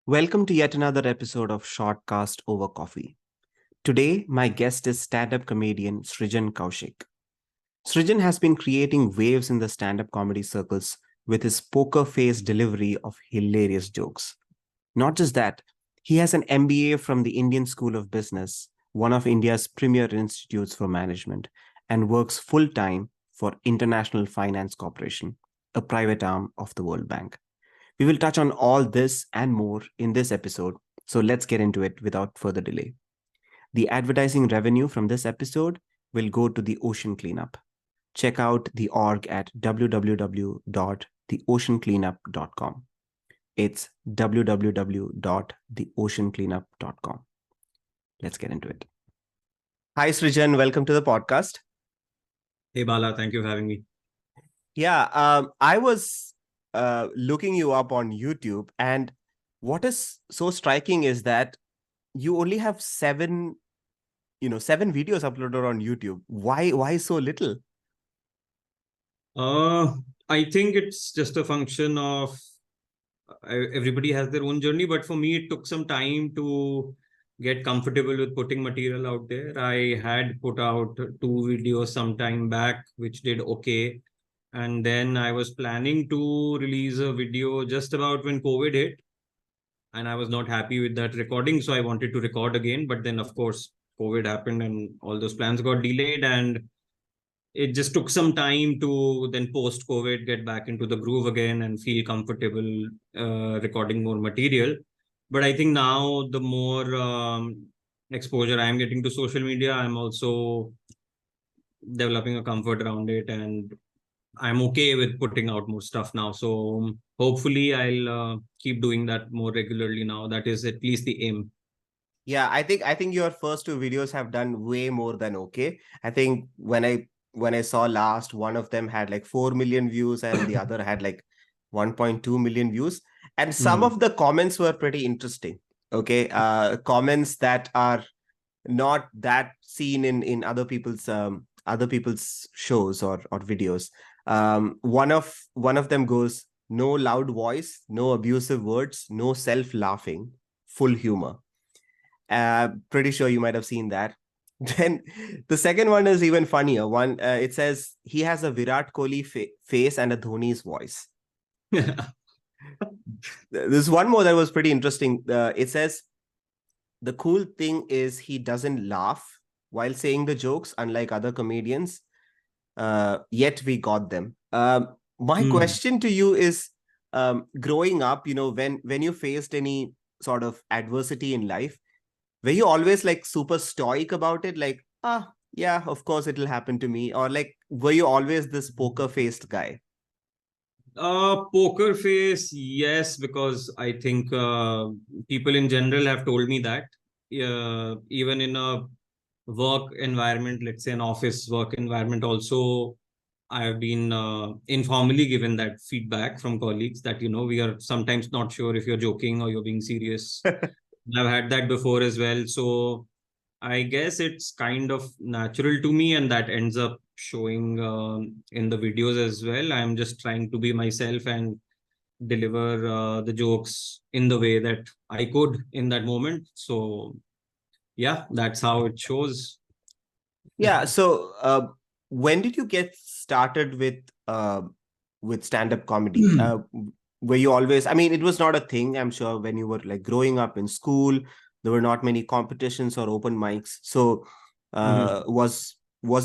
Welcome to yet another episode of Shortcast Over Coffee. Today, my guest is stand-up comedian Srijan Kaushik. Srijan has been creating waves in the stand-up comedy circles with his poker face delivery of hilarious jokes. Not just that, he has an MBA from the Indian School of Business, one of India's premier institutes for management, and works full-time for International Finance Corporation, a private arm of the World Bank. We will touch on all this and more in this episode, so let's get into it without further delay. The advertising revenue from this episode will go to the ocean cleanup. Check out the org at www.theoceancleanup.com. It's www.theoceancleanup.com. Let's get into it. Hi, Srijan. Welcome to the podcast. Hey, Bala. Thank you for having me. Yeah, I was looking you up on YouTube, and what is so striking is that you only have seven videos uploaded on YouTube. Why so little? I think it's just a function of everybody has their own journey, but for me, it took some time to get comfortable with putting material out there. I had put out 2 videos some time back, which did okay. And then I was planning to release a video just about when COVID hit. And I was not happy with that recording. So I wanted to record again. But then, of course, COVID happened and all those plans got delayed. And it just took some time to then post COVID get back into the groove again and feel comfortable recording more material. But I think now the more exposure I'm getting to social media, I'm also developing a comfort around it, and I'm okay with putting out more stuff now. So hopefully I'll keep doing that more regularly now. That is at least the aim. Yeah, I think your first two videos have done way more than okay. I think when I saw last, one of them had like 4 million views and the other had like 1.2 million views. And some of the comments were pretty interesting. Okay. Comments that are not that seen in other people's shows or videos. One of them goes, no loud voice, no abusive words, no self laughing, full humor. Pretty sure you might have seen that. Then the second one is even funnier. It says he has a Virat Kohli face and a Dhoni's voice. There's one more that was pretty interesting. It says the cool thing is he doesn't laugh while saying the jokes, unlike other comedians. Yet we got them. My question to you is, growing up, when you faced any sort of adversity in life, were you always like super stoic about it? Like, yeah, of course it'll happen to me. Or like, were you always this poker faced guy? Poker face, yes, because I think people in general have told me that. Even in a work environment, let's say an office work environment, also, I have been informally given that feedback from colleagues that, we are sometimes not sure if you're joking or you're being serious. I've had that before as well. So I guess it's kind of natural to me, and that ends up showing in the videos as well. I'm just trying to be myself and deliver the jokes in the way that I could in that moment. So, yeah, that's how it shows. Yeah. So, when did you get started with stand-up comedy? Were you always? I mean, it was not a thing, I'm sure, when you were like growing up in school. There were not many competitions or open mics. So, was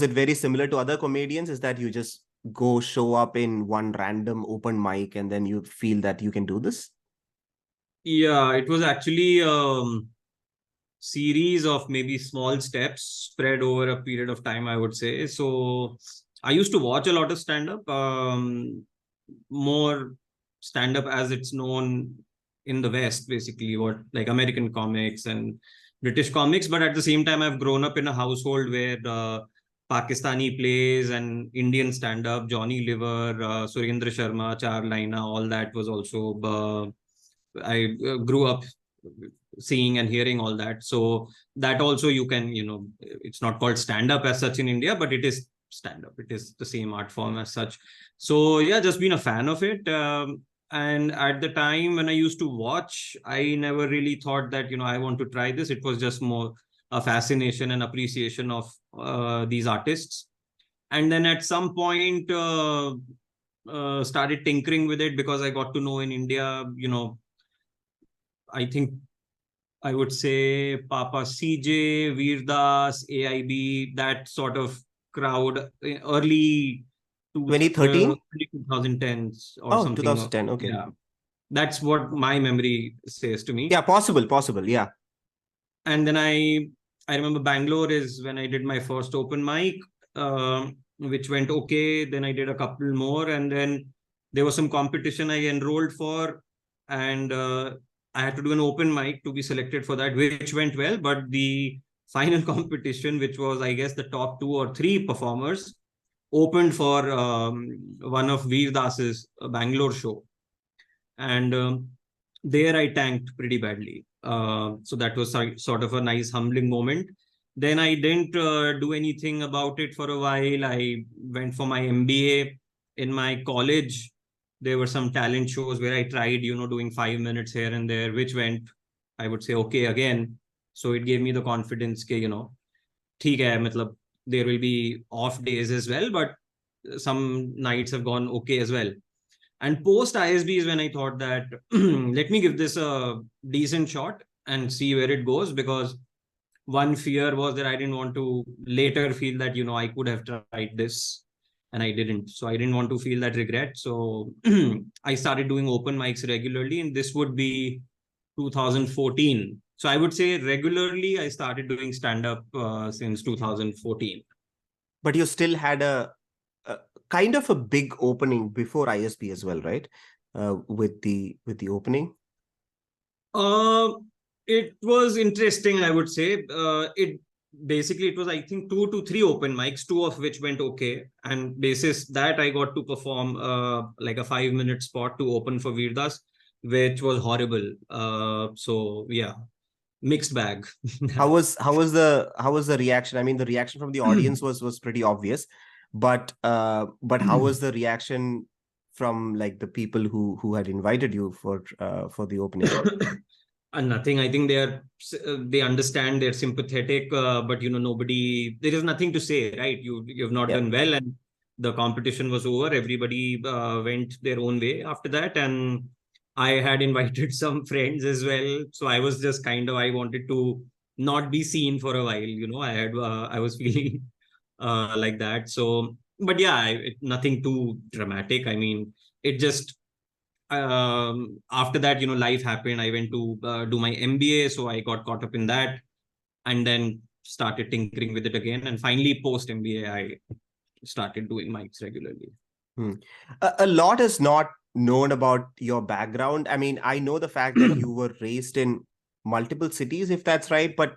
it very similar to other comedians? Is that you just go show up in one random open mic and then you feel that you can do this? Yeah, it was actually series of maybe small steps spread over a period of time, I would say. So I used to watch a lot of stand-up, more stand-up as it's known in the West, basically, what like American comics and British comics. But at the same time, I've grown up in a household where Pakistani plays and Indian stand-up, Johnny Liver, Surendra Sharma, Char Laina, all that was also I grew up seeing and hearing all that. So that also you can, it's not called stand up as such in India, but it is stand up. It is the same art form as such. So yeah, just been a fan of it. And at the time when I used to watch, I never really thought that, I want to try this. It was just more a fascination and appreciation of these artists. And then at some point, started tinkering with it because I got to know in India, I think I would say Papa CJ, Veerdas, AIB, that sort of crowd, early 2013? 2010s or Oh, something. 2010. Okay. Yeah, that's what my memory says to me. Yeah, possible. Yeah. And then I remember Bangalore is when I did my first open mic, which went okay. Then I did a couple more, and then there was some competition I enrolled for, and I had to do an open mic to be selected for that, which went well. But the final competition, which was I guess the top 2 or 3 performers, opened for one of Veer Das's Bangalore show, and there I tanked pretty badly. So that was sort of a nice humbling moment. Then I didn't do anything about it for a while. I went for my MBA. In my college, there were some talent shows where I tried, doing 5 minutes here and there, which went, I would say, okay again. So it gave me the confidence, कि, ठीक है, मतलब there will be off days as well, but some nights have gone okay as well. And post ISB is when I thought that let me give this a decent shot and see where it goes, because one fear was that I didn't want to later feel that, I could have tried this and I didn't. So I didn't want to feel that regret. So I started doing open mics regularly, and this would be 2014. So I would say regularly I started doing stand-up since 2014. But you still had a kind of a big opening before ISB as well, right? With the opening. Uh, it was interesting, I would say. It was, I think, 2 to 3 open mics, 2 of which went okay. And basis that I got to perform like a 5-minute spot to open for Veerdas, which was horrible. So yeah, mixed bag. How was the reaction? I mean, the reaction from the audience was pretty obvious, but how was the reaction from like the people who had invited you for the opening? Nothing. I think they understand, they're sympathetic, but nobody. There is nothing to say, right? You've not Yeah. done well, and the competition was over. Everybody went their own way after that, and I had invited some friends as well. So I was just I wanted to not be seen for a while. I was feeling like that. So, but yeah, nothing too dramatic. I mean, it just after that, life happened. I went to do my MBA, so I got caught up in that, and then started tinkering with it again. And finally, post MBA, I started doing mics regularly. A lot is not known about your background. I mean, I know the fact that you were raised in multiple cities, if that's right, but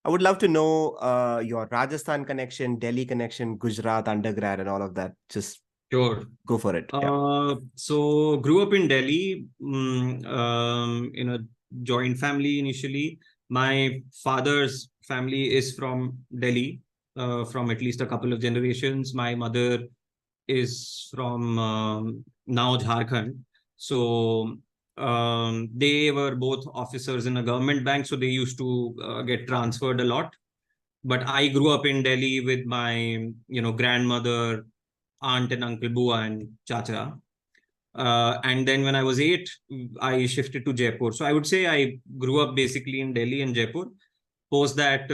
I would love to know your Rajasthan connection, Delhi connection, Gujarat undergrad, and all of that. Just Sure. go for it. Yeah. So grew up in Delhi, in a joint family initially. My father's family is from Delhi, from at least a couple of generations. My mother is from now Jharkhand. So they were both officers in a government bank, so they used to get transferred a lot. But I grew up in Delhi with my, grandmother, aunt and uncle, Bua and Chacha. And then when I was 8, I shifted to Jaipur. So I would say I grew up basically in Delhi and Jaipur. Post that,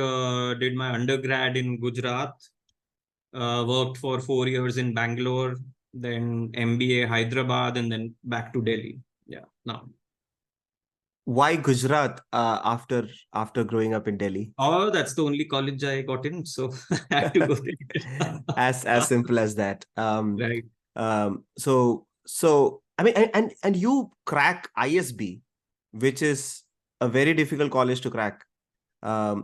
did my undergrad in Gujarat, worked for 4 years in Bangalore, then MBA Hyderabad, and then back to Delhi. Yeah, now. Why Gujarat after growing up in Delhi? Oh, that's the only college I got in, so I had to go there. As simple as that. Right. So I mean, and you crack ISB, which is a very difficult college to crack. I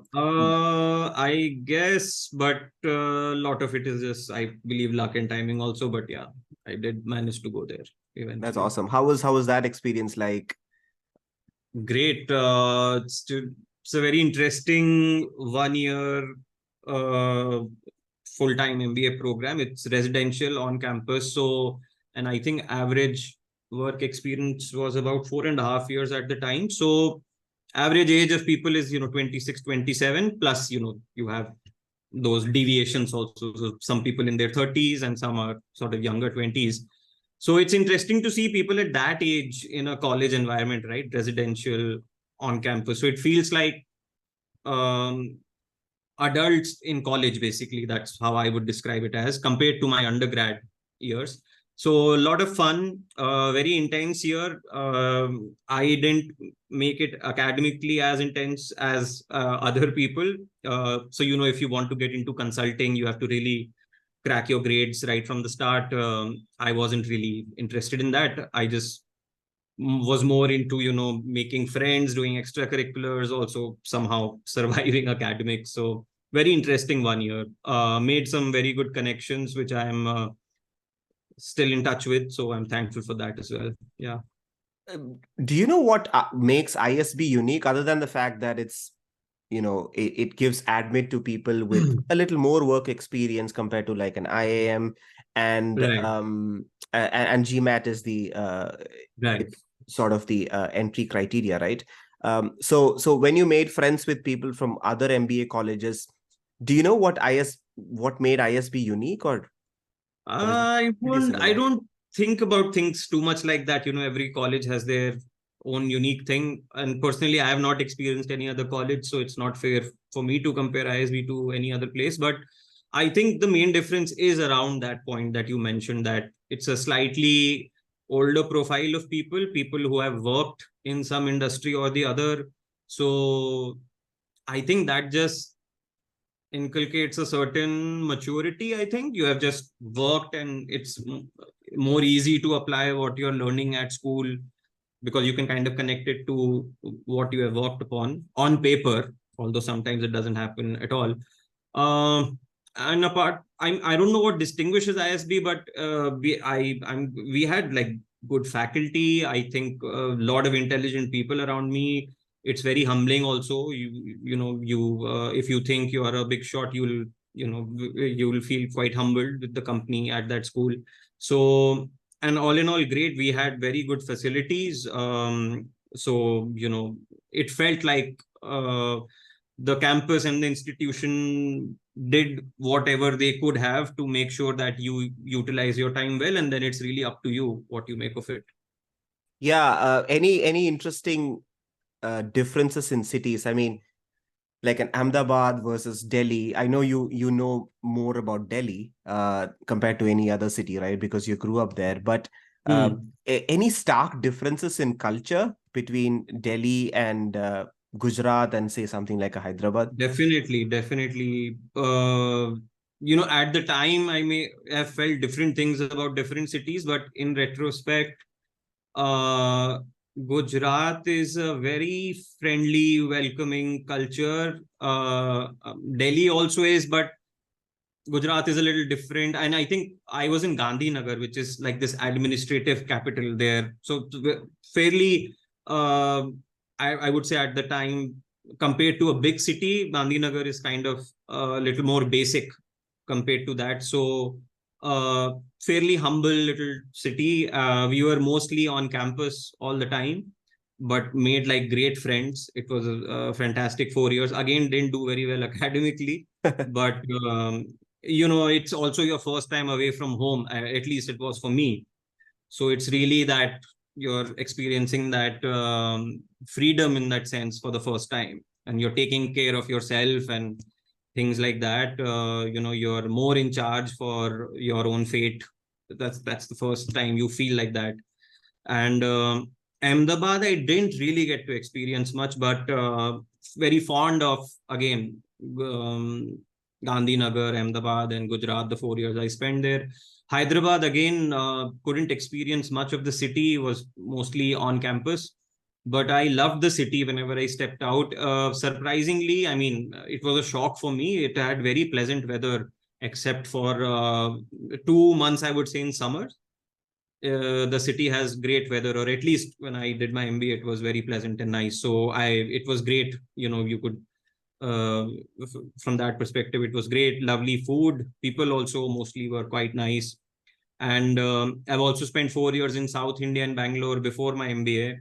guess, but a lot of it is just, I believe, luck and timing also. But yeah, I did manage to go there eventually. That's awesome. How was that experience like? Great. It's a very interesting 1 year full-time MBA program. It's residential on campus. So, and I think average work experience was about 4.5 years at the time. So average age of people is, 26, 27, plus, you have those deviations also. So some people in their 30s and some are sort of younger 20s. So it's interesting to see people at that age in a college environment, right? Residential, on campus. So it feels like um, adults in college, basically. That's how I would describe it as, compared to my undergrad years. So a lot of fun, very intense year. I didn't make it academically as intense as other people. So, if you want to get into consulting, you have to really crack your grades right from the start. I wasn't really interested in that. I just was more into, making friends, doing extracurriculars, also somehow surviving academics. So very interesting 1 year. Made some very good connections, which I'm still in touch with. So I'm thankful for that as well. Yeah. Do you know what makes ISB unique, other than the fact that it's, it gives admit to people with a little more work experience compared to like an IAM, and Right. and GMAT is the Right. sort of the entry criteria, right? So when you made friends with people from other MBA colleges, do you know what made ISB unique, or is it pretty I similar? don't think about things too much like that. Every college has their own unique thing. And personally, I have not experienced any other college, so it's not fair for me to compare ISB to any other place. But I think the main difference is around that point that you mentioned, that it's a slightly older profile of people who have worked in some industry or the other. So I think that just inculcates a certain maturity. I think you have just worked, and it's more easy to apply what you're learning at school, because you can kind of connect it to what you have worked upon on paper, although sometimes it doesn't happen at all. And apart, I don't know what distinguishes ISB, but we had like good faculty. I think a lot of intelligent people around me. It's very humbling also. If you think you are a big shot, you will feel quite humbled with the company at that school. So, and all in all, great. We had very good facilities. So it felt like the campus and the institution did whatever they could have to make sure that you utilize your time well, and then it's really up to you what you make of it. Yeah, any interesting differences in cities? I mean, like an Ahmedabad versus Delhi. I know you know more about Delhi compared to any other city, right? Because you grew up there. But Hmm. any stark differences in culture between Delhi and Gujarat and say something like a Hyderabad? Definitely, definitely. At the time, I may have felt different things about different cities, but in retrospect, uh, Gujarat is a very friendly, welcoming culture. Delhi also is, but Gujarat is a little different. And I think I was in Gandhinagar, which is like this administrative capital there. So fairly, uh, I would say at the time, compared to a big city, Gandhinagar is kind of a little more basic compared to that. So fairly humble little city. We were mostly on campus all the time, but made like great friends. It was a fantastic 4 years. Again, didn't do very well academically, but it's also your first time away from home. At least it was for me. So it's really that you're experiencing that freedom in that sense for the first time, and you're taking care of yourself and things like that. You're more in charge for your own fate. That's the first time you feel like that. And Ahmedabad, I didn't really get to experience much, but very fond of, again, Gandhinagar, Ahmedabad, and Gujarat, the 4 years I spent there. Hyderabad, again, couldn't experience much of the city, was mostly on campus. But I loved the city whenever I stepped out. Surprisingly, I mean, it was a shock for me. It had very pleasant weather, except for 2 months, I would say, in summer. The city has great weather, or at least when I did my MBA, it was very pleasant and nice. So it was great. You could, uh, from that perspective, it was great. Lovely food. People also mostly were quite nice. And I've also spent 4 years in South India and Bangalore before my MBA,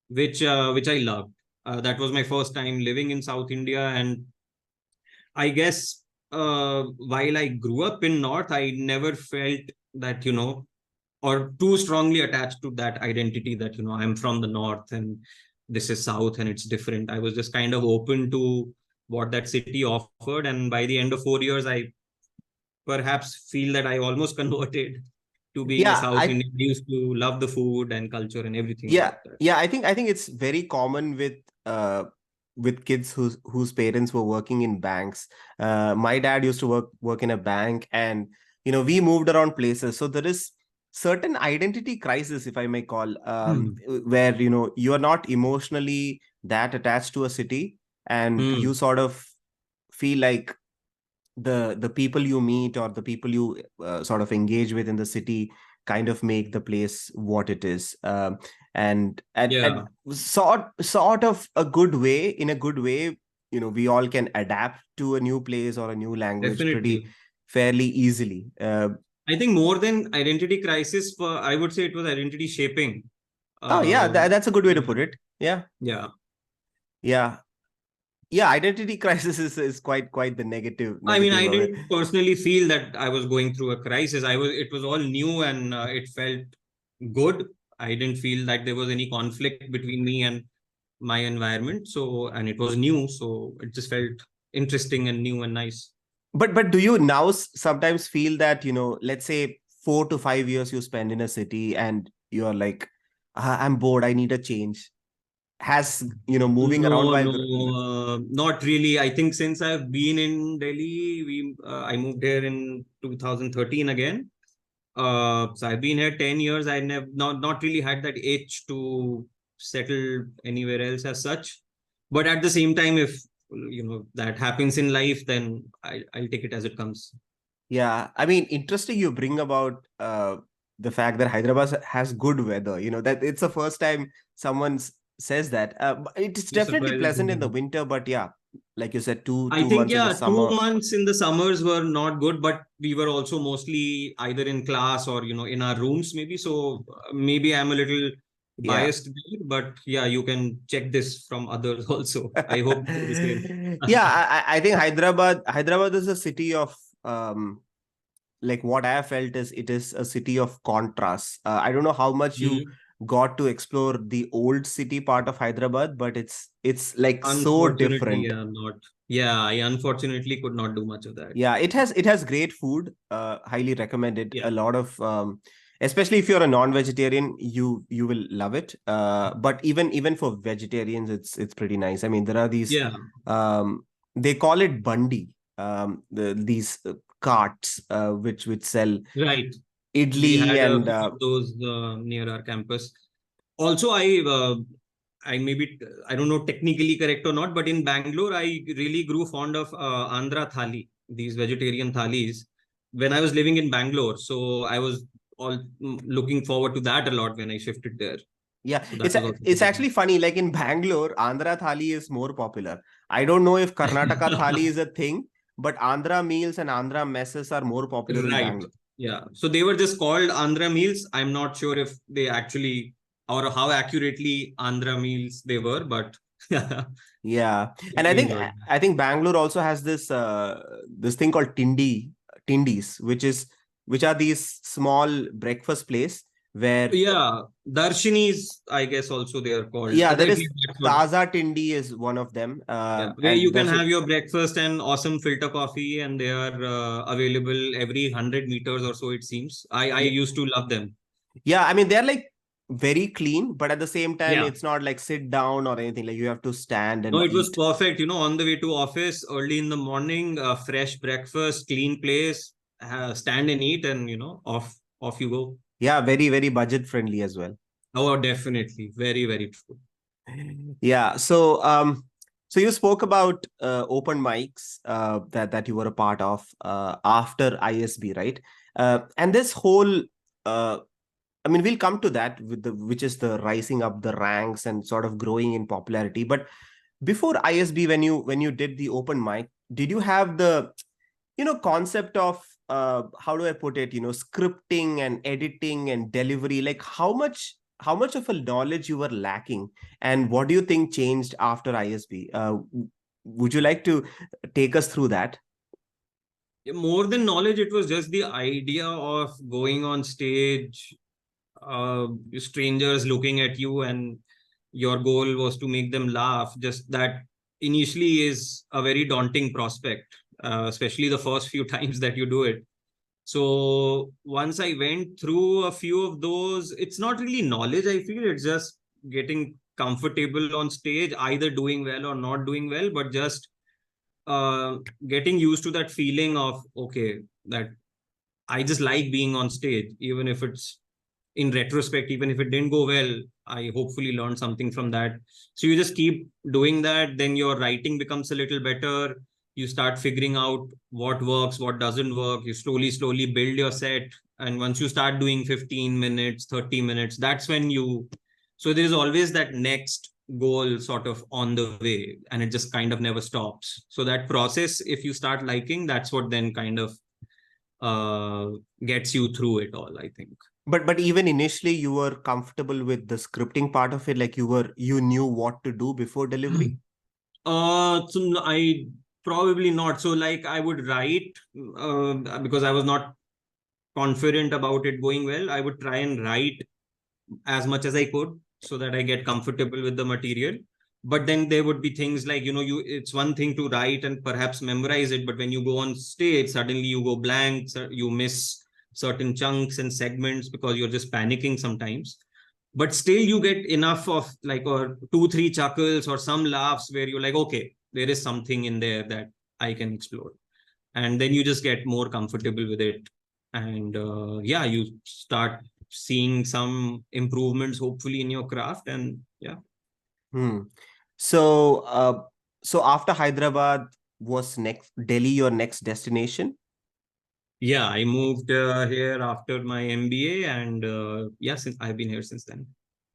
which I loved. That was my first time living in South India, and I guess while I grew up in North, I never felt that, or too strongly attached to that identity that, I'm from the North and this is South and it's different. I was just kind of open to what that city offered. And by the end of 4 years, I perhaps feel that I almost converted to being a Yeah, South Indian. I used to love the food and culture and everything yeah, about that. yeah. I think it's very common with kids whose parents were working in banks. My dad used to work in a bank, and we moved around places. So there is certain identity crisis, if I may call, Hmm. where you are not emotionally that attached to a city, and you Hmm. sort of feel like the people you meet or the people you sort of engage with in the city kind of make the place what it is, and Yeah, sort of a good way, in a good way, we all can adapt to a new place or a new language pretty definitely. fairly easily. I think more than identity crisis, I would say it was identity shaping. Oh yeah, Uh, that's a good way to yeah, put it. Yeah, yeah. yeah, yeah. Identity crisis is quite the I mean, negative I of it. didn't personally feel that I was going through a crisis. It was all new and it felt good. I didn't feel like there was any conflict between me and my environment. So, and it was new. So it just felt interesting and new and nice. But do you now sometimes feel that, let's say 4 to 5 years you spend in a city and you're like, I'm bored, I need a change. Has, moving around No, while no, not really. I think since I've been in Delhi, I moved here in 2013 again. So I've been here 10 years. I never not really had that itch to settle anywhere else as such. But at the same time, if that happens in life, then I'll take it as it comes. Yeah, I mean, interesting you bring about the fact that Hyderabad has good weather. That it's the first time someone says that. It's It definitely surprises pleasant in the me. winter, but yeah, like you said, two I two think, months in the yeah, summer. 2 months in the summers were not good, but we were also mostly either in class or, in our rooms, maybe. So maybe I'm a little Yeah. biased there, but yeah, you can check this from others also. I hope they're the same. Yeah, I think Hyderabad is a city of like what I have felt is it is a city of contrasts. I don't know how much you Hmm. got to explore the old city part of Hyderabad, but it's like so Unfortunately, different. yeah, not. Yeah, I unfortunately could not do much of that. Yeah, it has great food. Highly recommend it. Yeah. A lot of especially if you're a non-vegetarian, you will love it. But even for vegetarians, it's pretty nice. I mean, there are these Yeah, they call it bandi, these carts which sell right. We idli had a and few of those near our campus. Also, I maybe I don't know technically correct or not, but in Bangalore, I really grew fond of Andhra thali, these vegetarian thalis, when I was living in Bangalore. So I was all looking forward to that a lot when I shifted there. yeah, So it's that was also it's pretty actually funny. Like in Bangalore, Andhra thali is more popular. I don't know if Karnataka thali nice. is a thing, but Andhra meals and Andhra messes are more popular in Right. Bangalore. Yeah. So they were just called Andhra meals. I'm not sure if they actually or how accurately Andhra meals they were, but yeah, Yeah, and I we think enjoyed. I think Bangalore also has this thing called tindis, which are these small breakfast place where Yeah, Darshinis, I guess also they are called. yeah, At there least is that's what. Taza Tindi is one of them, Yeah, where you and can Darshan. have your breakfast and awesome filter coffee, and they are available every 100 meters or so. It seems. I Yeah, used to love them. yeah. I mean, they're like very clean, but at the same time, Yeah. it's not like sit down or anything. Like you have to stand No, and it was eat. perfect. On the way to office early in the morning, fresh breakfast, clean place, stand and eat, and off you go. Yeah, very very budget friendly as well. Oh, definitely, very very true. Yeah. So you spoke about open mics that you were a part of after ISB, right? And this whole, uh, I mean, we'll come to that with which is the rising up the ranks and sort of growing in popularity. But before ISB, when you did the open mic, did you have the concept of how do I put it, scripting and editing and delivery, like how much of a knowledge you were lacking, and what do you think changed after ISB? Would you like to take us through that? More than knowledge, it was just the idea of going on stage, strangers looking at you, and your goal was to make them laugh. Just that initially is a very daunting prospect, especially the first few times that you do it. So once I went through a few of those, it's not really knowledge, I feel. It's just getting comfortable on stage, either doing well or not doing well, but just getting used to that feeling of, okay, that I just like being on stage, even if it's in retrospect, even if it didn't go well, I hopefully learned something from that. So you just keep doing that, then your writing becomes a little better. You start figuring out what works, what doesn't work. You slowly build your set. And once you start doing 15 minutes, 30 minutes, that's when you, so there's always that next goal sort of on the way, and it just kind of never stops. So that process, if you start liking, that's what then kind of uh, gets you through it all, I think. But even initially you were comfortable with the scripting part of it, like you knew what to do before delivery? I probably not. So like I would write, because I was not confident about it going well. I would try and write as much as I could so that I get comfortable with the material. But then there would be things like, it's one thing to write and perhaps memorize it, but when you go on stage, suddenly you go blank, you miss certain chunks and segments because you're just panicking sometimes. But still you get enough of like, or two, three chuckles or some laughs where you're like, okay, there is something in there that I can explore. And then you just get more comfortable with it. And yeah, you start seeing some improvements hopefully in your craft. And yeah. Hmm. So, so after Hyderabad, was next Delhi your next destination? Yeah, I moved here after my MBA, and yeah, since I've been here since then.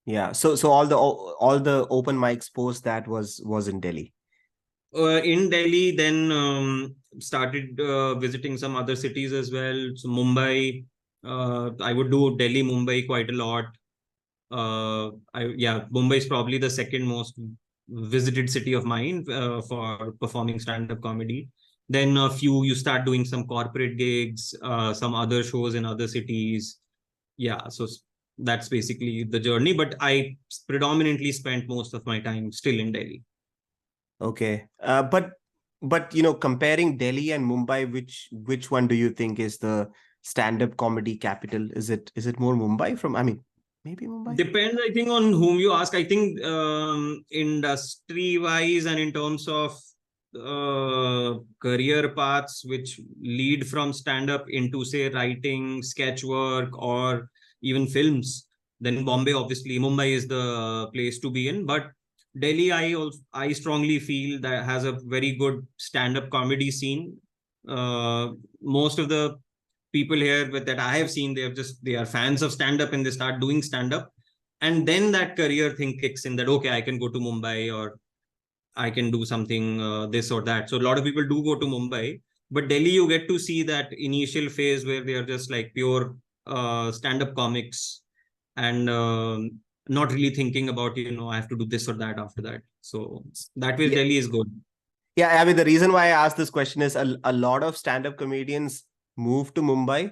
Yeah. So all the open mics post that was in Delhi. In Delhi, then started visiting some other cities as well. So Mumbai, I would do Delhi, Mumbai quite a lot. Yeah, Mumbai is probably the second most visited city of mine for performing stand-up comedy. Then a few, you start doing some corporate gigs, some other shows in other cities. Yeah, so that's basically the journey. But I predominantly spent most of my time still in Delhi. Okay. But comparing Delhi and Mumbai, which one do you think is the stand-up comedy capital? Is it more Mumbai from, I mean, maybe Mumbai? Depends, I think, on whom you ask. I think industry wise and in terms of career paths which lead from stand up into, say, writing, sketch work, or even films, then Bombay, obviously, Mumbai is the place to be in. But Delhi, I strongly feel that has a very good stand up comedy scene. Most of the people here that I have seen, they are fans of stand up and they start doing stand up, and then that career thing kicks in, that okay, I can go to Mumbai, or I can do something this or that. So a lot of people do go to Mumbai, but Delhi, you get to see that initial phase where they are just like pure stand up comics, and not really thinking about, I have to do this or that after that. So that way Yeah. Delhi is good. Yeah, I mean, the reason why I asked this question is a lot of stand-up comedians move to Mumbai,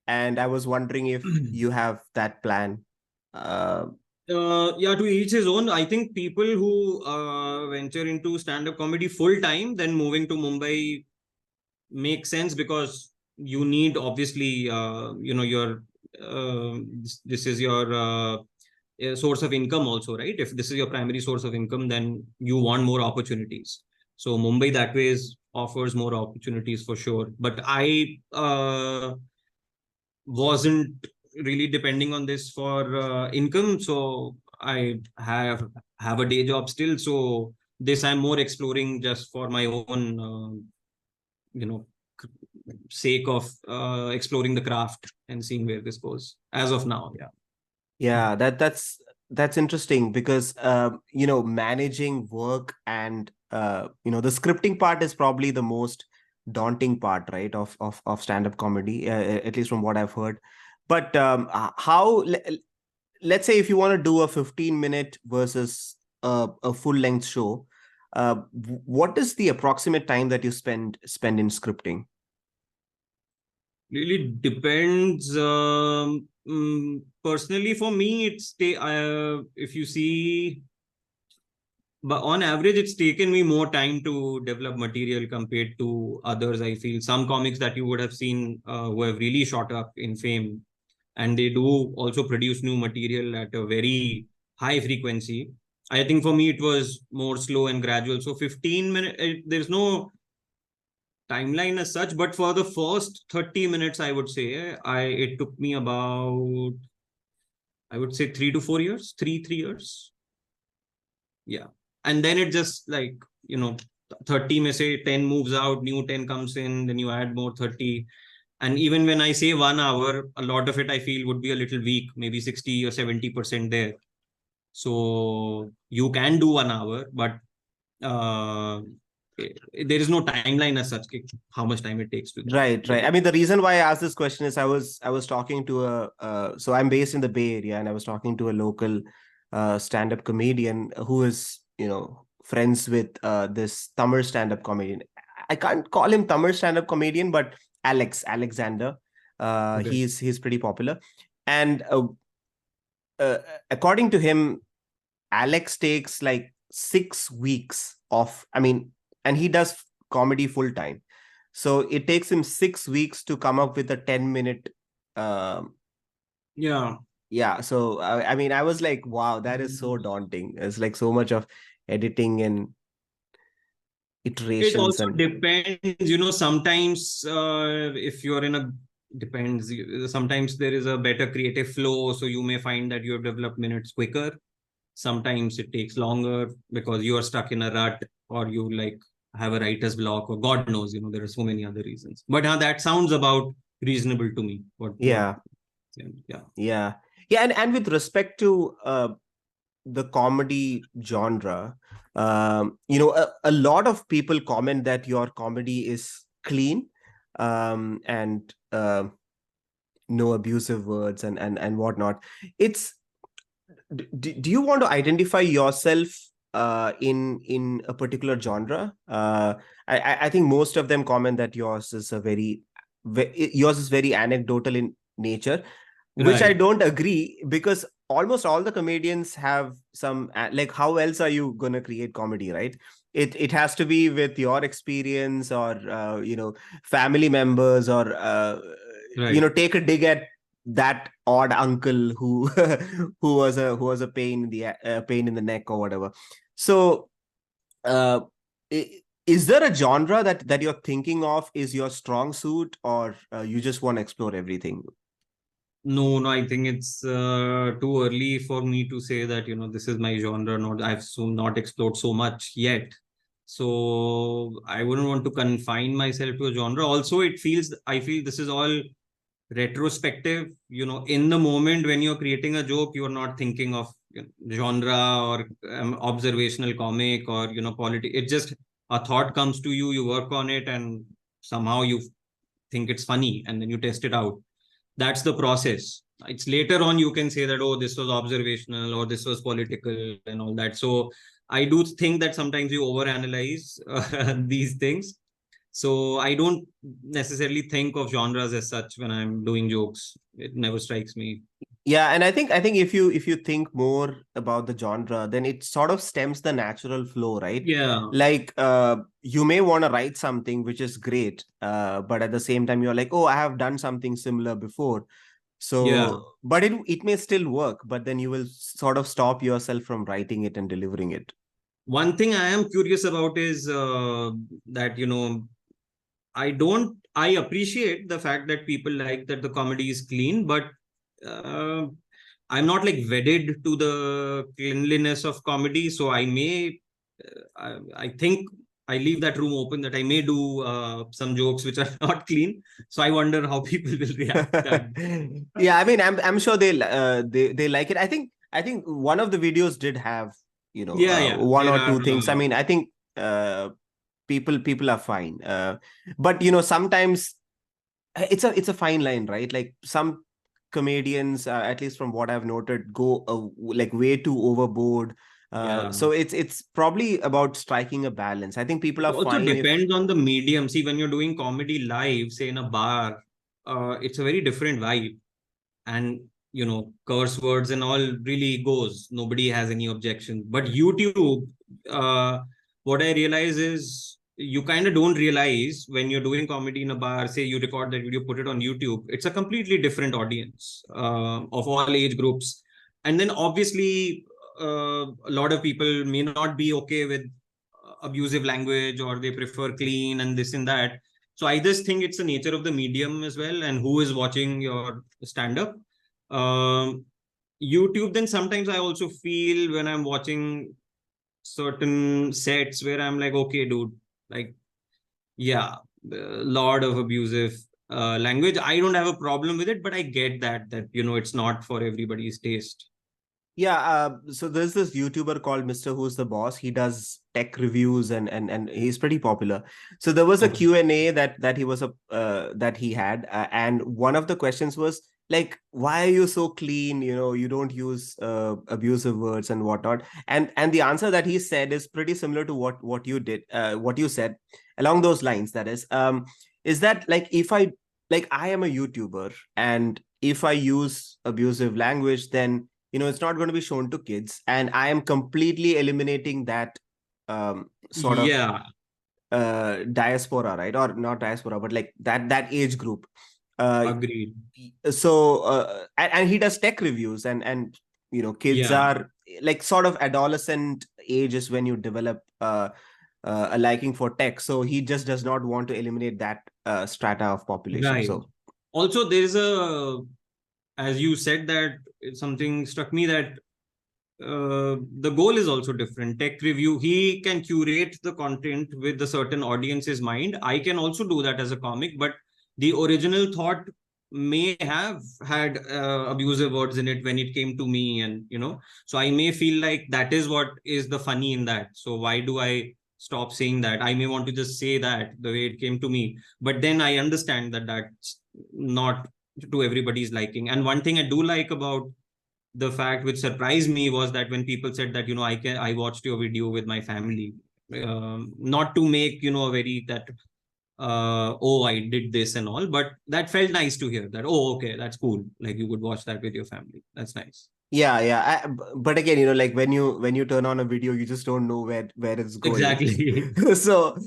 and I was wondering if you have that plan. Uh, Yeah, to each his own. I think people who venture into stand-up comedy full time, then moving to Mumbai makes sense, because you need, obviously, your this is your source of income also, right? If this is your primary source of income, then you want more opportunities. So Mumbai that way offers more opportunities for sure. But I wasn't really depending on this for income, so I have a day job still. So this I'm more exploring just for my own you know sake of exploring the craft and seeing where this goes as of now. Yeah. yeah, that's interesting because managing work and the scripting part is probably the most daunting part, right, of stand-up comedy, at least from what I've heard. But let's say if you want to do a 15-minute versus a full-length show, what is the approximate time that you spend in scripting? Really depends. Personally, for me, if you see, but on average, it's taken me more time to develop material compared to others. I feel some comics that you would have seen who have really shot up in fame, and they do also produce new material at a very high frequency. I think for me, it was more slow and gradual. So 15 minutes, there's no timeline as such, but for the first 30 minutes, I would say it took me about, I would say 3 to 4 years, 3 years. Yeah. And then it just like, 30 may say 10 moves out, new 10 comes in, then you add more 30. And even when I say 1 hour, a lot of it I feel would be a little weak, maybe 60 or 70% there. So you can do 1 hour, but there is no timeline as such, how much time it takes to. Right. I mean, the reason why I asked this question is I was talking to so I'm based in the Bay Area, and I was talking to a local stand-up comedian who is, friends with this Tamil stand-up comedian. I can't call him Tamil stand-up comedian, but Alexander. Okay. He's pretty popular, and according to him, Alex takes like 6 weeks off. I mean, and he does comedy full time. So it takes him 6 weeks to come up with a 10-minute. Yeah. So, I mean, I was like, wow, that is so daunting. It's like so much of editing and iterations. It also depends, sometimes if you're in a, depends, sometimes there is a better creative flow. So you may find that you have developed minutes quicker. Sometimes it takes longer because you are stuck in a rut, or you like have a writer's block, or God knows, there are so many other reasons. But that sounds about reasonable to me. Yeah. And with respect to the comedy genre, a lot of people comment that your comedy is clean, and no abusive words and whatnot. Do you want to identify yourself in a particular genre? I think most of them comment that yours is very anecdotal in nature, which I don't agree, because almost all the comedians have some, like, how else are you going to create comedy, right? It has to be with your experience, or family members, or take a dig at that odd uncle who who was a pain in the neck or whatever. So is there a genre that you're thinking of is your strong suit, or you just want to explore everything? No, I think it's too early for me to say that, this is my genre. I've not explored so much yet. So I wouldn't want to confine myself to a genre. Also, I feel this is all retrospective. In the moment when you're creating a joke, you're not thinking of genre, or observational comic, or, politics. It just, a thought comes to you, you work on it, and somehow you think it's funny, and then you test it out. That's the process. It's later on you can say that, oh, this was observational, or this was political, and all that. So I do think that sometimes you overanalyze these things. So I don't necessarily think of genres as such when I'm doing jokes. It never strikes me. Yeah, and I think if you think more about the genre, then it sort of stems the natural flow, right? Yeah. Like you may want to write something which is great, but at the same time you're like, oh, I have done something similar before. So, but it may still work, but then you will sort of stop yourself from writing it and delivering it. One thing I am curious about is that, I appreciate the fact that people like that the comedy is clean, but I'm not like wedded to the cleanliness of comedy. So I may, I think I leave that room open that I may do some jokes which are not clean. So I wonder how people will react to that. Yeah, I mean, I'm sure they like it. I think one of the videos did have one or two things. I mean, I think people are fine. But you know, sometimes it's a fine line, right? Like some comedians, at least from what I've noted, go like way too overboard. Yeah. So it's probably about striking a balance. I think people It are also fine if. depends on the medium. See, when you're doing comedy live, say in a bar, it's a very different vibe. And curse words and all really goes. Nobody has any objection. But YouTube, uh, what I realize is you kind of don't realize when you're doing comedy in a bar, say you record that video, put it on YouTube, it's a completely different audience of all age groups. And then obviously, a lot of people may not be okay with abusive language, or they prefer clean and this and that. So I just think it's the nature of the medium as well, and who is watching your stand up. um, YouTube, then sometimes I also feel when I'm watching certain sets where I'm like, okay, dude, like, yeah, a lot of abusive language. I don't have a problem with it, but I get that it's not for everybody's taste. Yeah, so there's this YouTuber called Mr. Who's the Boss. He does tech reviews and he's pretty popular. So there was a Okay. Q&A that he was that he had, and one of the questions was like, why are you so clean? You know, you don't use abusive words and whatnot. And the answer that he said is pretty similar to what you did, what you said, along those lines. That is that like, if I, like, I am a YouTuber, and if I use abusive language, then it's not going to be shown to kids, and I am completely eliminating that sort of Yeah, diaspora, right? Or not diaspora, but like that age group. uh agreed. so and he does tech reviews, and kids Yeah, are like sort of adolescent ages when you develop a liking for tech, so he just does not want to eliminate that strata of population. right. So Also, there is as you said, that something struck me, that the goal is also different. Tech review, he can curate the content with the certain audience's mind. I can also do that as a comic, but the original thought may have had abusive words in it when it came to me, and so I may feel like that is what is the funny in that. So why do I stop saying that? I may want to just say that the way it came to me, but then I understand that that's not to everybody's liking. And one thing I do like about the fact which surprised me was that when people said that I watched your video with my family, not to make a very that oh, I did this and all, but that felt nice to hear that, oh, okay, that's cool, like you could watch that with your family. That's nice. yeah, yeah. But again, like when you turn on a video, you just don't know where it's going. Exactly. So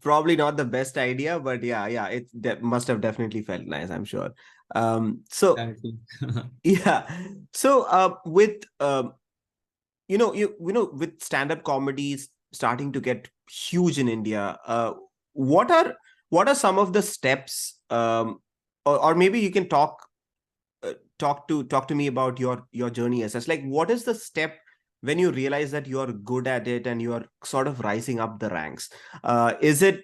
probably not the best idea, but yeah, it must have definitely felt nice, I'm sure. So Exactly. yeah. So with with stand-up comedies starting to get huge in India, what are some of the steps, or maybe you can talk to me about your journey as such. Like, what is the step when you realize that you are good at it and you are sort of rising up the ranks? Is it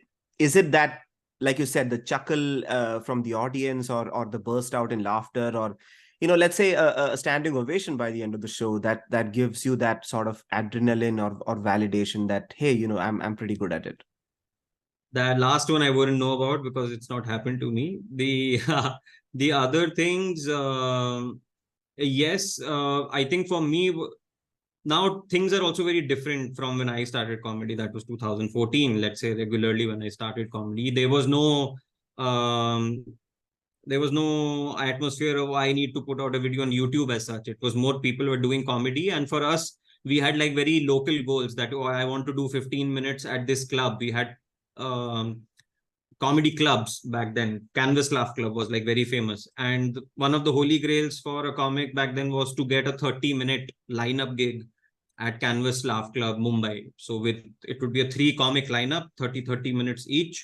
that, like you said, the chuckle from the audience, or the burst out in laughter, or let's say a standing ovation by the end of the show, that gives you that sort of adrenaline or validation that, hey, I'm pretty good at it. That last one I wouldn't know about because it's not happened to me. The the other things, yes, I think for me, now things are also very different from when I started comedy. That was 2014. Let's say regularly when I started comedy, um, there was no atmosphere of I need to put out a video on YouTube as such. It was more people were doing comedy, and for us, we had like very local goals that, oh, I want to do 15 minutes at this club. We had um, comedy clubs back then. Canvas Laugh Club was like very famous, and one of the holy grails for a comic back then was to get a 30-minute lineup gig at Canvas Laugh Club, Mumbai. So with it would be a 3 comic lineup, 30 minutes each,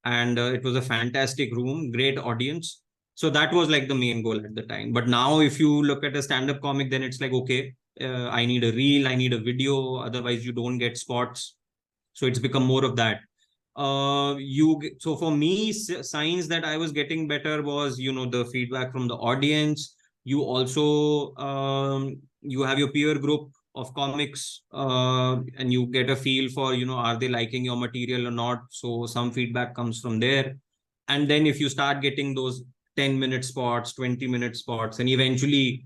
and it was a fantastic room, great audience. So that was like the main goal at the time. But now, if you look at a stand-up comic, then it's like, okay, I need a reel, I need a video, otherwise you don't get spots. So it's become more of that. So for me, signs that I was getting better was the feedback from the audience. You also you have your peer group of comics, and you get a feel for, are they liking your material or not? So some feedback comes from there. And then if you start getting those 10-minute spots, 20-minute spots, and eventually,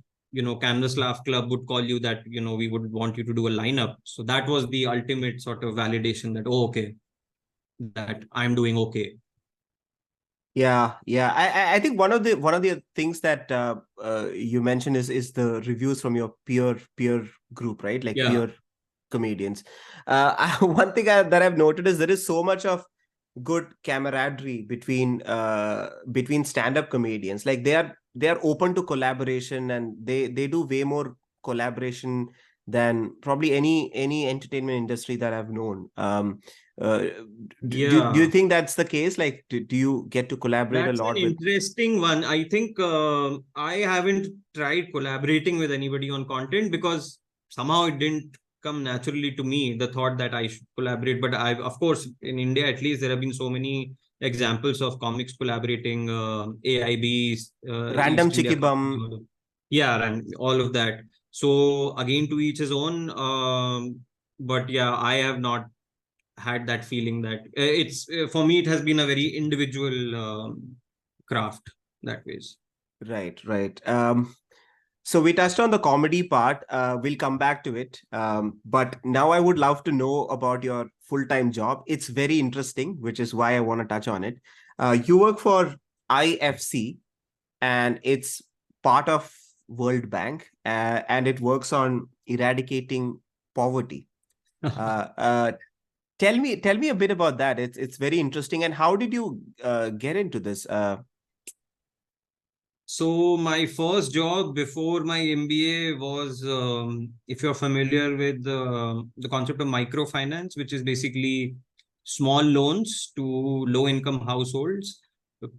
Canvas Laugh Club would call you that, we would want you to do a lineup. So that was the ultimate sort of validation that, oh, okay, that I'm doing okay. Yeah, yeah. I think one of the things that you mentioned is the reviews from your peer group, right? Like Yeah. peer comedians. One thing that I've noted is there is so much of good camaraderie between stand-up comedians. Like they are open to collaboration, and they do way more collaboration than probably any entertainment industry that I've known. Uh, do you Yeah. think that's the case? Like, do you get to collaborate a That's an lot with? interesting one. I think I haven't tried collaborating with anybody on content because somehow it didn't come naturally to me, the thought that I should collaborate. But of course, in India at least, there have been so many examples of comics collaborating, AIB, Random East India Chicky Company, Bum. yeah, and all of that. So again, to each his own. But yeah, I have not had that feeling that it's for me it has been a very individual craft that ways. Right, right. So we touched on the comedy part. We'll come back to it. But now I would love to know about your full-time job. It's very interesting, which is why I want to touch on it. You work for IFC, and it's part of World Bank, and it works on eradicating poverty. Uh, uh, tell me a bit about that. It's very interesting. And how did you get into this? So my first job before my MBA was, if you're familiar with the concept of microfinance, which is basically small loans to low income households,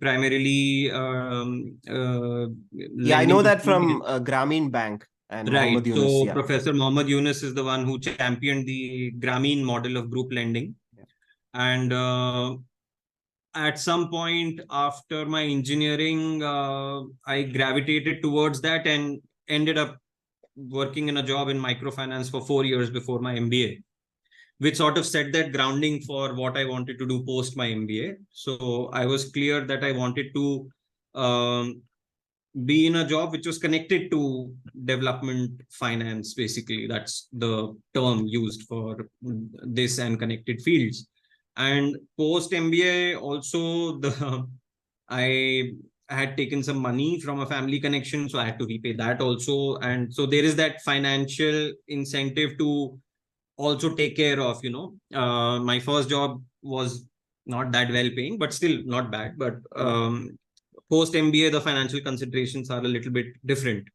primarily Yeah, I lending know to that from students. Grameen Bank and Right. Mohammed Yunus. So Yeah. Professor Mohammad Yunus is the one who championed the Grameen model of group lending. Yeah. And at some point after my engineering, I gravitated towards that and ended up working in a job in microfinance for 4 years before my MBA, which sort of set that grounding for what I wanted to do post my MBA. So I was clear that I wanted to um, be in a job which was connected to development finance. Basically, that's the term used for this and connected fields. And post MBA also, the I had taken some money from a family connection, so I had to repay that also. And so there is that financial incentive to also take care of, my first job was not that well paying, but still not bad. But post MBA, the financial considerations are a little bit different.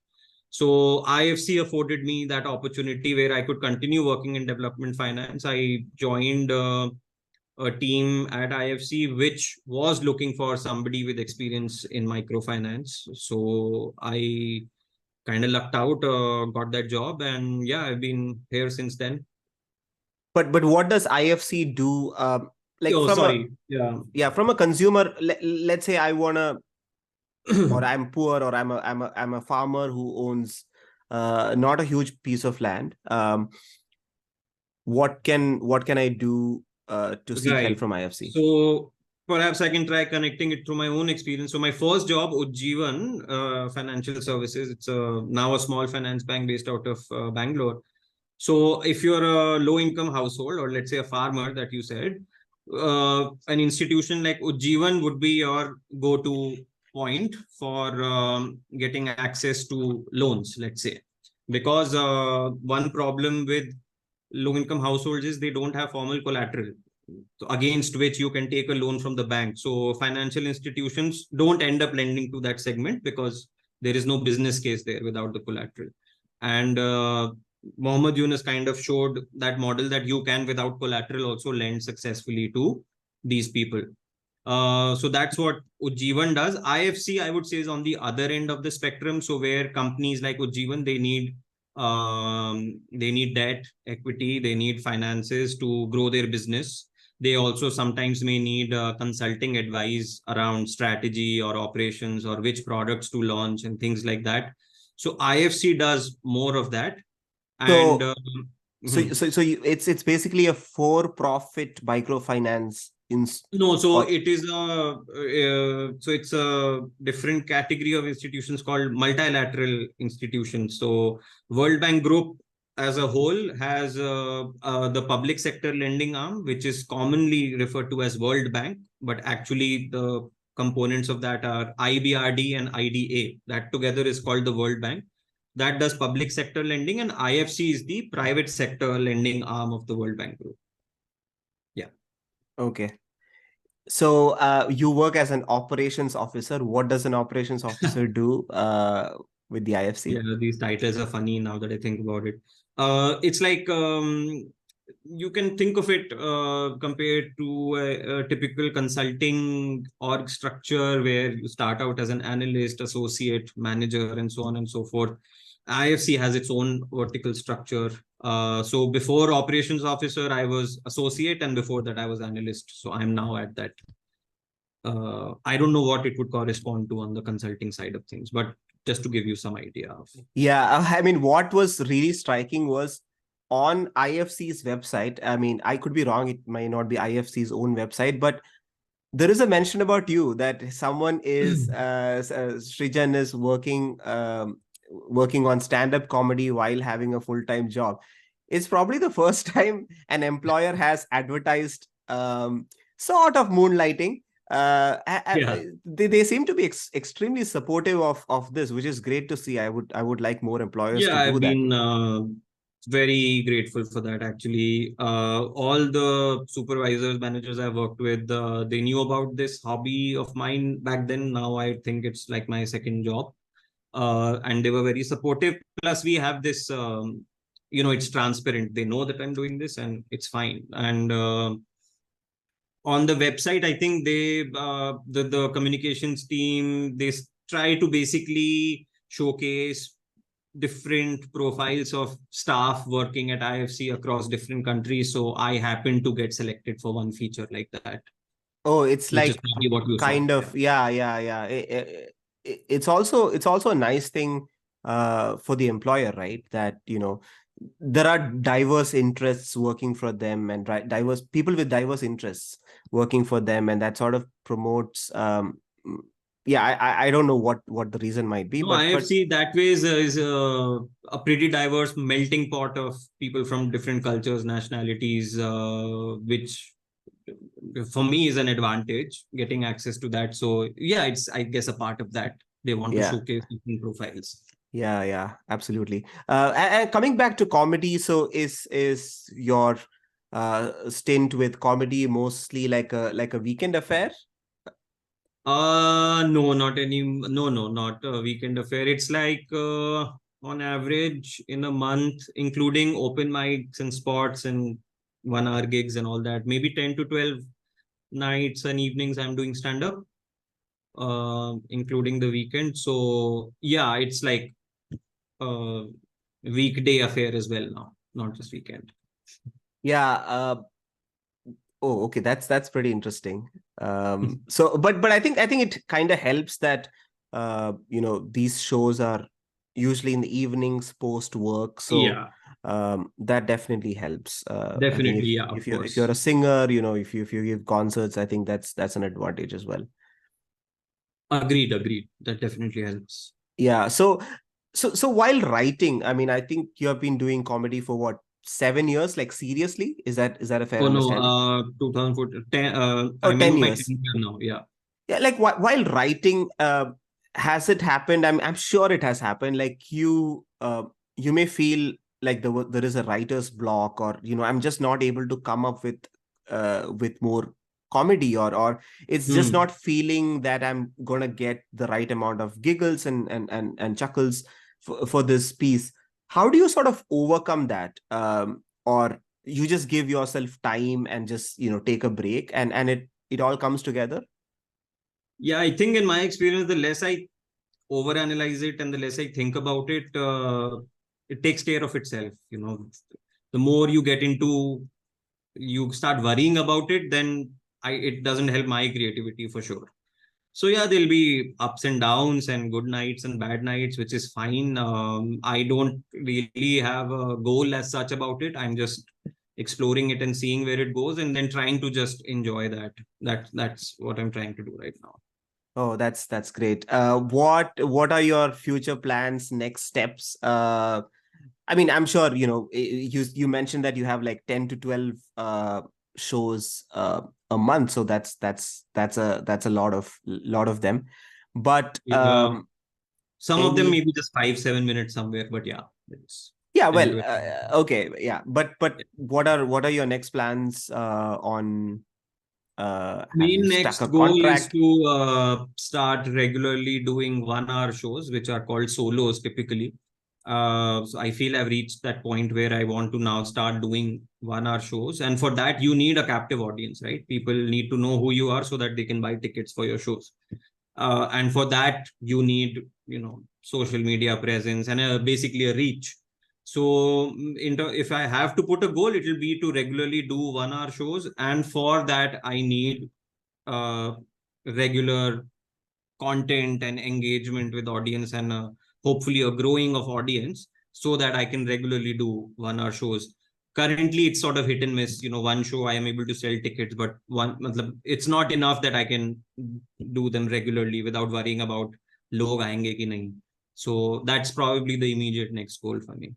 So IFC afforded me that opportunity where I could continue working in development finance. I joined a team at IFC which was looking for somebody with experience in microfinance. So I kind of lucked out, got that job, and yeah, I've been here since then. But what does IFC do? Like Oh, from a sorry. Yeah. yeah, from a consumer, let's say I wanna, or I'm poor, or I'm a farmer who owns not a huge piece of land. What can I do to seek help Right. from IFC? So perhaps I can try connecting it through my own experience. So my first job, Ujjivan Financial Services, it's now a small finance bank based out of Bangalore. So if you're a low income household, or let's say a farmer that you said, an institution like Ujjivan would be your go-to point for getting access to loans, let's say. Because one problem with low income households is they don't have formal collateral against which you can take a loan from the bank. So financial institutions don't end up lending to that segment because there is no business case there without the collateral. And Mohammed Yunus kind of showed that model that you can, without collateral, also lend successfully to these people. So that's what Ujjivan does. IFC, I would say, is on the other end of the spectrum. So where companies like Ujjivan, they need debt, equity, they need finances to grow their business. They also sometimes may need consulting advice around strategy or operations or which products to launch and things like that. So IFC does more of that. And So it's basically a for-profit microfinance no, so or it is so it's a different category of institutions called multilateral institutions. So World Bank Group as a whole has the public sector lending arm, which is commonly referred to as World Bank, but actually the components of that are IBRD and IDA. That together is called the World Bank. That does public sector lending, and IFC is the private sector lending arm of the World Bank Group. Yeah. okay. So you work as an operations officer. What does an operations officer do with the Yeah, IFC? these titles are funny now that I think about it. It's like you can think of it compared to a typical consulting org structure where you start out as an analyst, associate, manager, and so on and so forth. IFC has its own vertical structure. So before operations officer, I was associate, and before that, I was analyst. So I'm now at that. I don't know what it would correspond to on the consulting side of things, but just to give you some idea of. Yeah, I mean, what was really striking was on IFC's website. I mean, I could be wrong. It might not be IFC's own website, but there is a mention about you that someone is Srijan is working on stand-up comedy while having a full-time job. It's probably the first time an employer has advertised sort of moonlighting. Yeah. They seem to be extremely supportive of this, which is great to see. I would like more employers Yeah, to do I've that. been very grateful for that actually. All the supervisors, managers I've worked with, they knew about this hobby of mine back then. Now I think it's like my second job. And they were very supportive. Plus, we have this, it's transparent. They know that I'm doing this and it's fine. And on the website, I think the communications team, they try to basically showcase different profiles of staff working at IFC across different countries. So I happened to get selected for one feature like that, Oh, it's which is like probably what you saw. kind Yeah. of, yeah. It's also a nice thing for the employer, right? That there are diverse interests working for them, and diverse people with diverse interests working for them, and that sort of promotes. Yeah, I don't know what the reason might be, No, but IFC that way is a pretty diverse melting pot of people from different cultures, nationalities, which for me is an advantage getting access to that. So yeah, it's I guess a part of that. They want to yeah. showcase different profiles. Yeah, absolutely. And coming back to comedy, so is your stint with comedy mostly like a weekend affair? No, not any. No, not a weekend affair. It's like on average in a month, including open mics and spots and 1 hour gigs and all that, maybe 10 to 12 nights and evenings I'm doing stand up, including the weekend. So yeah, it's like a weekday affair as well now, not just weekend. Yeah. Oh, okay. That's pretty interesting. So, but I think it kind of helps that these shows are usually in the evenings post work. So Yeah, that definitely helps. I think definitely. if Yeah, of if you're if you're course. a singer, if you give concerts, I think that's an advantage as well. Agreed, agreed. That definitely helps. Yeah. So while writing, I mean, I think you have been doing comedy for what, 7 years? Like seriously, is that a fair Oh no, understanding? 2014, 10, Oh, I'm 10 into my years. 10th year now. Yeah. Yeah, like while writing, has it happened? I'm sure it has happened. Like you may feel like there is a writer's block, or I'm just not able to come up with more comedy, or it's just Hmm. not feeling that I'm gonna get the right amount of giggles and chuckles for this piece. How do you sort of overcome that? Or you just give yourself time and just take a break, and it all comes together? Yeah, I think in my experience, the less I overanalyze it and the less I think about it, it takes care of itself. The more you get into, you start worrying about it, then it doesn't help my creativity for sure. So yeah, there'll be ups and downs and good nights and bad nights, which is fine. I don't really have a goal as such about it. I'm just exploring it and seeing where it goes, and then trying to just enjoy that. That's what I'm trying to do right now. Oh, that's great. What are your future plans, next steps? I mean, I'm sure you mentioned that you have like 10 to 12 shows a month, so that's a lot of them. But Yeah, some of them any maybe just 5-7 minutes somewhere, but yeah, it's yeah, 10 well, to okay, yeah, but what are your next plans on have you main stuck a next goal is contract? to start regularly doing 1 hour shows, which are called solos typically. So I feel I've reached that point where I want to now start doing 1 hour shows. And for that, you need a captive audience, right? People need to know who you are so that they can buy tickets for your shows. And for that, you need, social media presence and basically a reach. So if I have to put a goal, it will be to regularly do 1 hour shows. And for that, I need uh, regular content and engagement with audience, and hopefully a growing of audience, so that I can regularly do 1 hour shows. Currently it's sort of hit and miss. One show I am able to sell tickets, but it's not enough that I can do them regularly without worrying about log aayenge ki nahi. So that's probably the immediate next goal for me.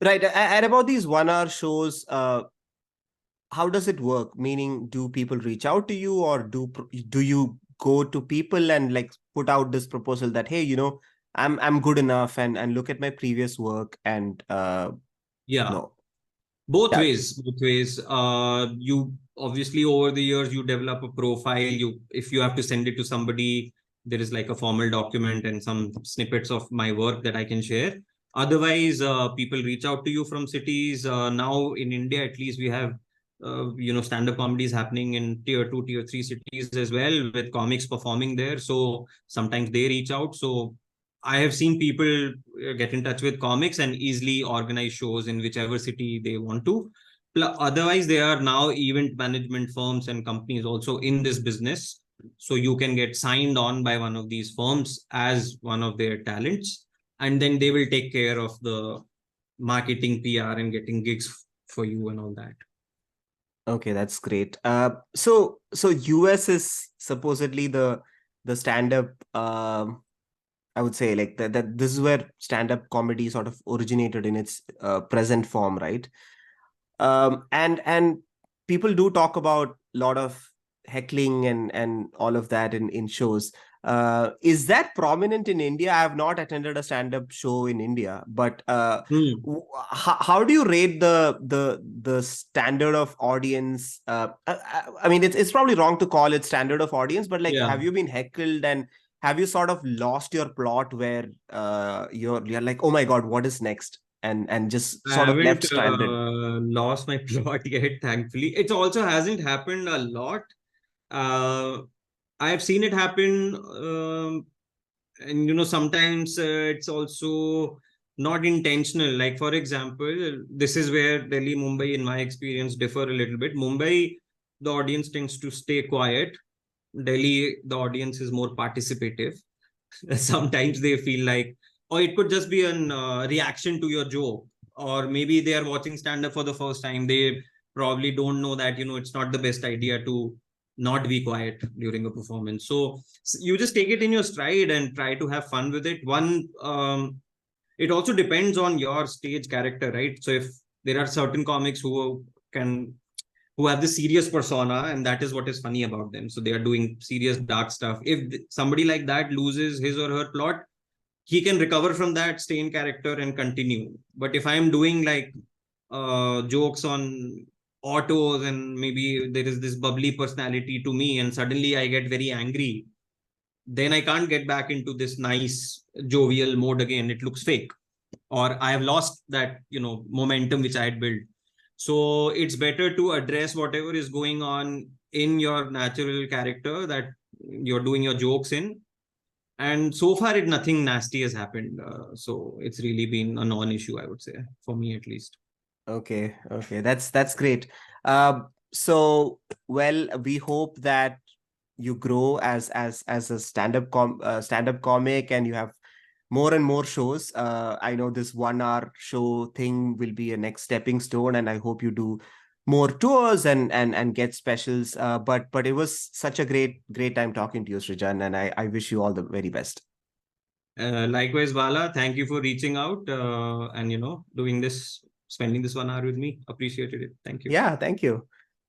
Right, and about these 1 hour shows, how does it work? Meaning, do people reach out to you, or do you go to people and like put out this proposal that, hey, I'm good enough, and look at my previous work, and Yeah, no, both yeah, ways, both ways. You obviously, over the years, you develop a profile. If you have to send it to somebody, there is like a formal document and some snippets of my work that I can share. Otherwise, people reach out to you from cities. Now in India, at least, we have stand-up comedies happening in tier 2, tier 3 cities as well, with comics performing there. So sometimes they reach out. So I have seen people get in touch with comics and easily organize shows in whichever city they want to. Otherwise, there are now event management firms and companies also in this business. So you can get signed on by one of these firms as one of their talents, and then they will take care of the marketing, PR, and getting gigs for you and all that. okay, that's great. So US is supposedly the stand-up. I would say like that this is where stand-up comedy sort of originated in its present form, right? And people do talk about a lot of heckling and all of that in shows. Is that prominent in India? I have not attended a stand-up show in India, but Hmm. how do you rate the standard of audience? I mean, it's probably wrong to call it standard of audience, but like, Yeah. have you been heckled, and have you sort of lost your plot where you're like, oh my God, what is next? And just I sort of left haven't stranded. lost my plot yet, thankfully. It also hasn't happened a lot. Uh, I've seen it happen, and sometimes it's also not intentional. Like for example, this is where Delhi, Mumbai, in my experience, differ a little bit. Mumbai, the audience tends to stay quiet. Delhi, the audience is more participative. Sometimes they feel like, or it could just be an reaction to your joke, or maybe they are watching stand up for the first time. They probably don't know that it's not the best idea to not be quiet during a performance. So you just take it in your stride and try to have fun with it. It also depends on your stage character, right? So if there are certain comics can who have the serious persona, and that is what is funny about them, so they are doing serious dark stuff. If somebody like that loses his or her plot, he can recover from that, stay in character and continue. But if I'm doing like jokes on autos, and maybe there is this bubbly personality to me, and suddenly I get very angry, then I can't get back into this nice jovial mode again. It looks fake, or I have lost that momentum which I had built. So it's better to address whatever is going on in your natural character that you're doing your jokes in. And so far, nothing nasty has happened. So it's really been a non-issue, I would say, for me at least. Okay, that's great. So, well, we hope that you grow as a stand-up comic, and you have more and more shows. I know this 1 hour show thing will be a next stepping stone, and I hope you do more tours and get specials. But it was such a great time talking to you, Srijan, and I wish you all the very best. Likewise, Bala, thank you for reaching out and doing this, spending this 1 hour with me. Appreciated it. Thank you. Yeah, thank you.